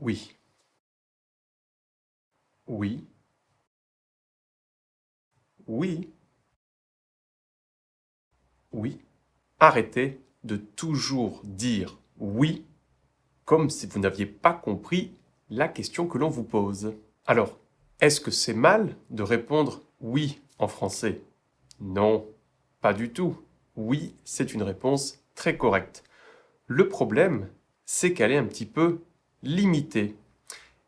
Oui, oui, oui, oui. Arrêtez de toujours dire oui comme si vous n'aviez pas compris la question que l'on vous pose. Alors, est-ce que c'est mal de répondre oui en français? Non, pas du tout. Oui, c'est une réponse très correcte. Le problème, c'est qu'elle est un petit peu limitée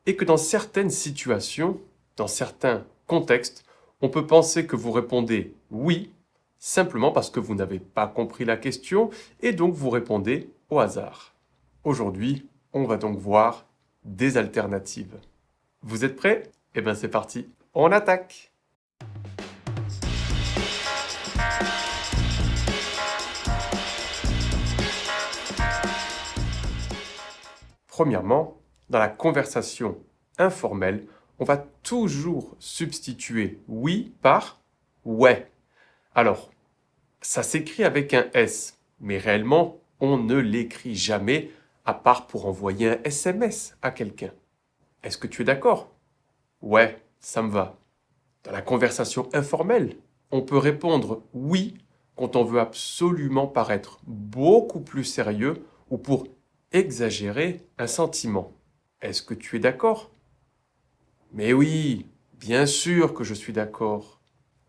et que dans certaines situations, dans certains contextes, on peut penser que vous répondez oui simplement parce que vous n'avez pas compris la question et donc vous répondez au hasard. Aujourd'hui, on va donc voir des alternatives. Vous êtes prêts? Eh bien c'est parti, on attaque! Premièrement, dans la conversation informelle, on va toujours substituer oui par ouais. Alors, ça s'écrit avec un S, mais réellement, on ne l'écrit jamais à part pour envoyer un SMS à quelqu'un. Est-ce que tu es d'accord? Ouais, ça me va. Dans la conversation informelle, on peut répondre oui quand on veut absolument paraître beaucoup plus sérieux ou pour exagérer un sentiment. Est-ce que tu es d'accord? Mais oui, bien sûr que je suis d'accord.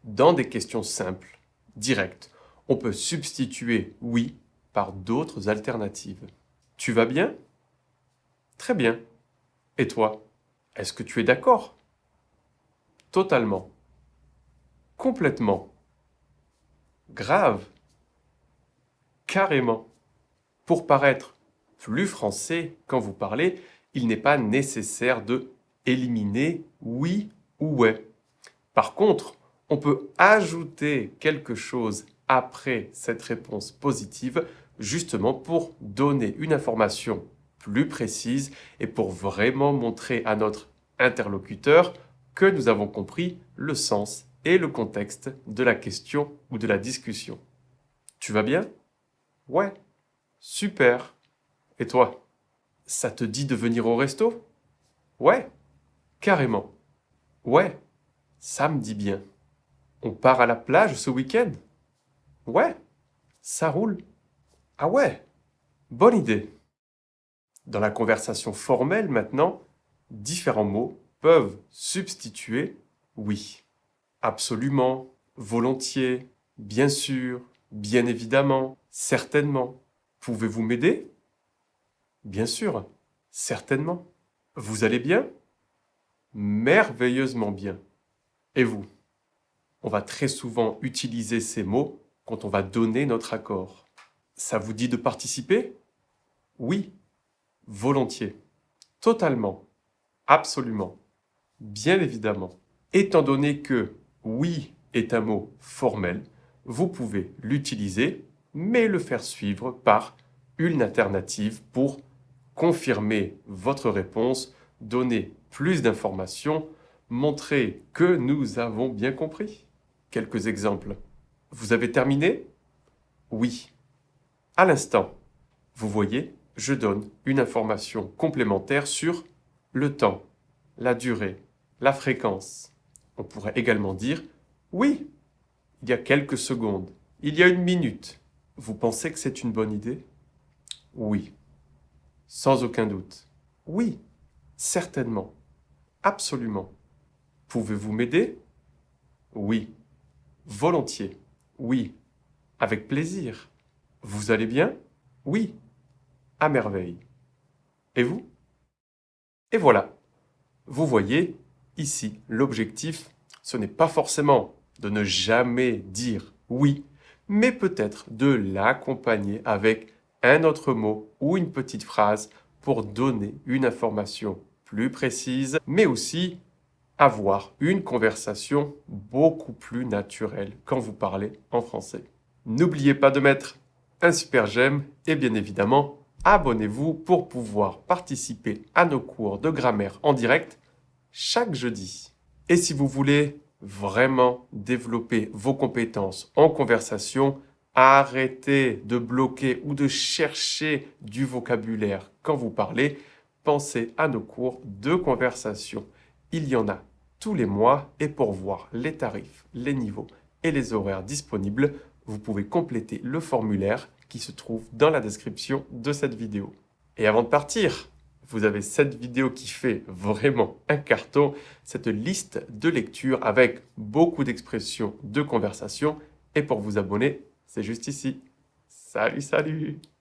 Dans des questions simples, directes, on peut substituer oui par d'autres alternatives. Tu vas bien? Très bien. Et toi? Est-ce que tu es d'accord? Totalement. Complètement. Grave. Carrément. Pour paraître plus français quand vous parlez, il n'est pas nécessaire de éliminer oui ou ouais. Par contre, on peut ajouter quelque chose après cette réponse positive, justement pour donner une information plus précise et pour vraiment montrer à notre interlocuteur que nous avons compris le sens et le contexte de la question ou de la discussion. Tu vas bien? Ouais, super. Et toi, ça te dit de venir au resto? Ouais, carrément. Ouais, ça me dit bien. On part à la plage ce week-end? Ouais, ça roule. Ah ouais, bonne idée. Dans la conversation formelle maintenant, différents mots peuvent substituer oui. Absolument, volontiers, bien sûr, bien évidemment, certainement. Pouvez-vous m'aider? Bien sûr, certainement. Vous allez bien? Merveilleusement bien. Et vous? On va très souvent utiliser ces mots quand on va donner notre accord. Ça vous dit de participer? Oui, volontiers, totalement, absolument, bien évidemment. Étant donné que oui est un mot formel, vous pouvez l'utiliser, mais le faire suivre par une alternative pour confirmer votre réponse, donner plus d'informations, montrer que nous avons bien compris. Quelques exemples. Vous avez terminé? Oui. À l'instant. Vous voyez, je donne une information complémentaire sur le temps, la durée, la fréquence. On pourrait également dire oui, il y a quelques secondes, il y a une minute. Vous pensez que c'est une bonne idée? Oui, sans aucun doute. Oui, certainement, absolument. Pouvez-vous m'aider? Oui, volontiers. Oui, avec plaisir. Vous allez bien? Oui, à merveille. Et vous? Et voilà. Vous voyez, ici, l'objectif, ce n'est pas forcément de ne jamais dire oui, mais peut-être de l'accompagner avec un autre mot ou une petite phrase pour donner une information plus précise, mais aussi avoir une conversation beaucoup plus naturelle quand vous parlez en français. N'oubliez pas de mettre un super j'aime et bien évidemment, abonnez-vous pour pouvoir participer à nos cours de grammaire en direct chaque jeudi. Et si vous voulez vraiment développer vos compétences en conversation, arrêtez de bloquer ou de chercher du vocabulaire quand vous parlez. pensez à nos cours de conversation. Il y en a tous les mois et pour voir les tarifs, les niveaux et les horaires disponibles, vous pouvez compléter le formulaire qui se trouve dans la description de cette vidéo. Et avant de partir, vous avez cette vidéo qui fait vraiment un carton, cette liste de lecture avec beaucoup d'expressions de conversation. Et pour vous abonner, c'est juste ici. Salut, salut!